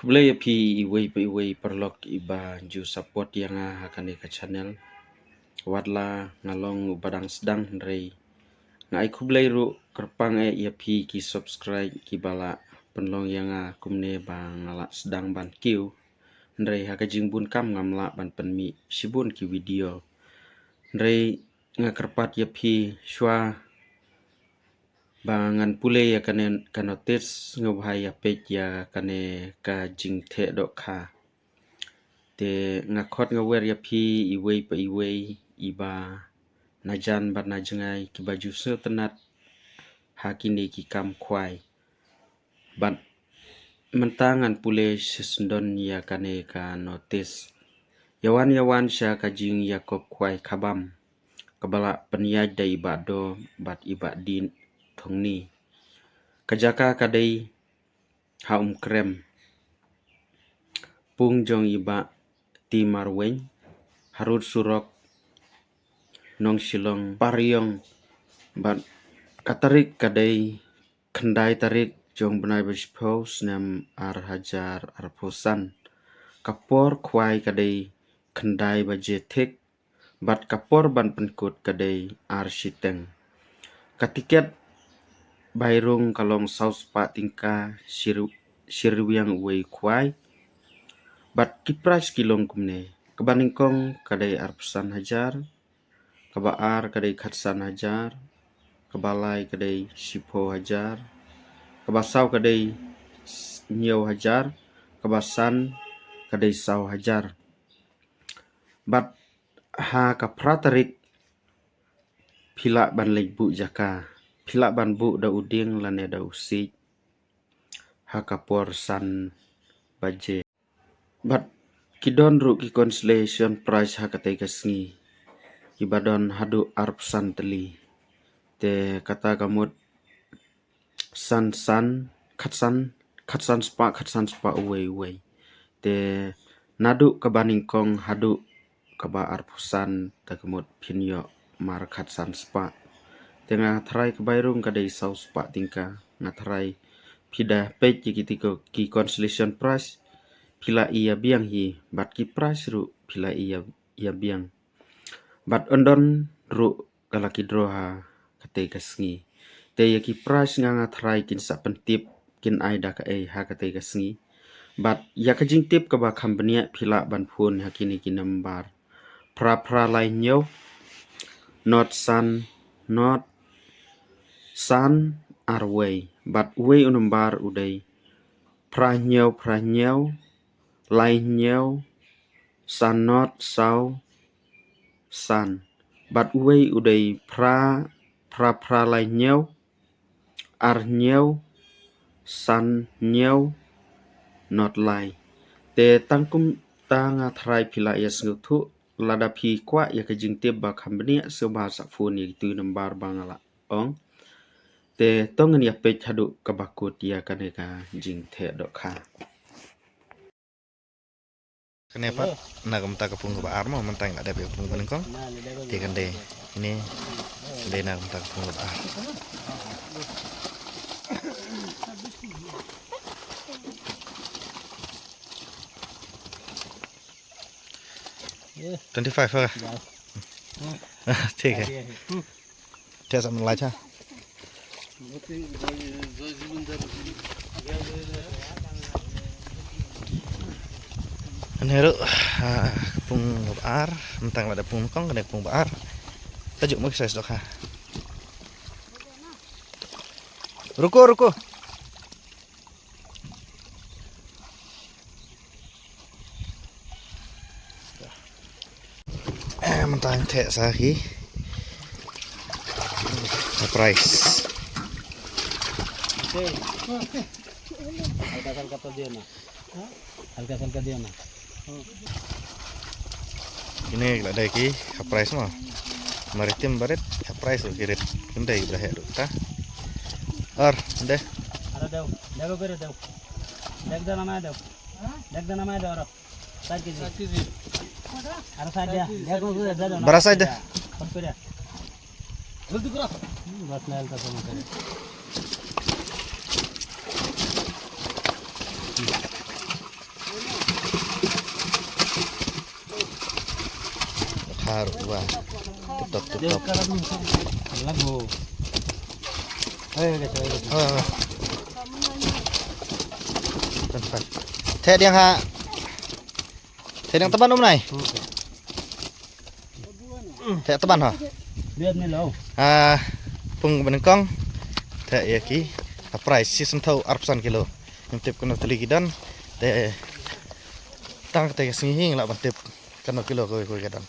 Kublai api iway pa iway perlok iba ju support yang hakane ka channel wadla ngalong ubadang sedang rei ngai kublai ru kerpang api ki subscribe ki bala penlong yang kumne ba ngala sedang ban kiu rei hakajing bun kam ngamla ban penmi sibun ki video rei ngakerpat yapi shwa bangan pule ya ka notice ngobhai ya page ya kane ka jingthe dok kha te ngakhot ngawer ya phi iwei pa iwei iba najan bat najangai ki baju setenat hakini ki kam khwai bat mentangan pule sesendon ya kane ka notice yawan sya ka jing yakob khwai khabam kabala penyaj dai ibado bat ibadin thongni kajaka kadai haum krem pung jong iba ti marweng harut surok nong silong pariong bat katarik kadai khandai tarik jong benai bespos nam ar hajar arposan kapor khwai kadai khandai bajetik bat kapor ban penkut kadai ar siteng katiket bairung kalong saus pa tingka sirwiang wei khwai bat kipras kilong kumne kebaningkong kadai arpesan hajar kabaar kadai khatsan hajar kabalai kadai sipo hajar kabasau kadai nyew hajar kabasan kadai sau hajar bat ha kapratarik phila ban lebu jaka phila ban bu da uding lane da usik hakapor san baje bat kidon ru ki consolation prize hakatai kasngi kibadon hadu arpsan teli te kata kamut san khatsan spa uwei te nadu kabaningkong hadu kaba arpsan takamut phinyo mar khatsan spa tenga thrai kebairung kadai saus pa tingka ngathrai phida page ki consolation prize phila iya biang hi bat ki prize ru phila iya biang bat ondon ru kalaki droha katai kasngi te ki prize nga thrai kin sa pentip kin aida ka ha katai kasngi bat ya kajing tip ka ba khambania phila ban phun hakini ki number pra lai nyo not sun are way but way unumbar udai pra nyew lai nyew sun not sau sun but way udai pra lai nyew ar nyew sun nyew not lai te tangkum tanga thrai phila ya snguthu lada phi kwa ya kajing tip ba khambania so bahasa phone ya tu number bangala ong te tongen ya page hadu kabakut ya kaneka jingthe dok kha kenapa nagam ta kapung ba armo mentang ada be pung benengkong te kande ini de nagam ta kapung ba 25 thôi ठीक है क्या सब मिला था Neru pung bar mentang ada pung kong kena pung bar tajuk mau saya dok ha ruko mentang thek sahi price alkasan kata dia na ini ada ki price mah maritim baret price kirit kendai berah duk ta ar ande ada deu bere deu dak dana ma deu ora 7 kg ada saja dia ko deu berasa aja pera jल्दी करो बस नाल ta sama kare wah. Tetap. Lagu. Guys. Tempat. Thế điang ha. Thế điang teban này. Thế teban hả? Biar ni lau. Pung benengkong. Thế ya ki. Price season thau arpsan kilo. Yang tip kena teli kidan. Te tang te singing la ban tip kena kilo ko kidan.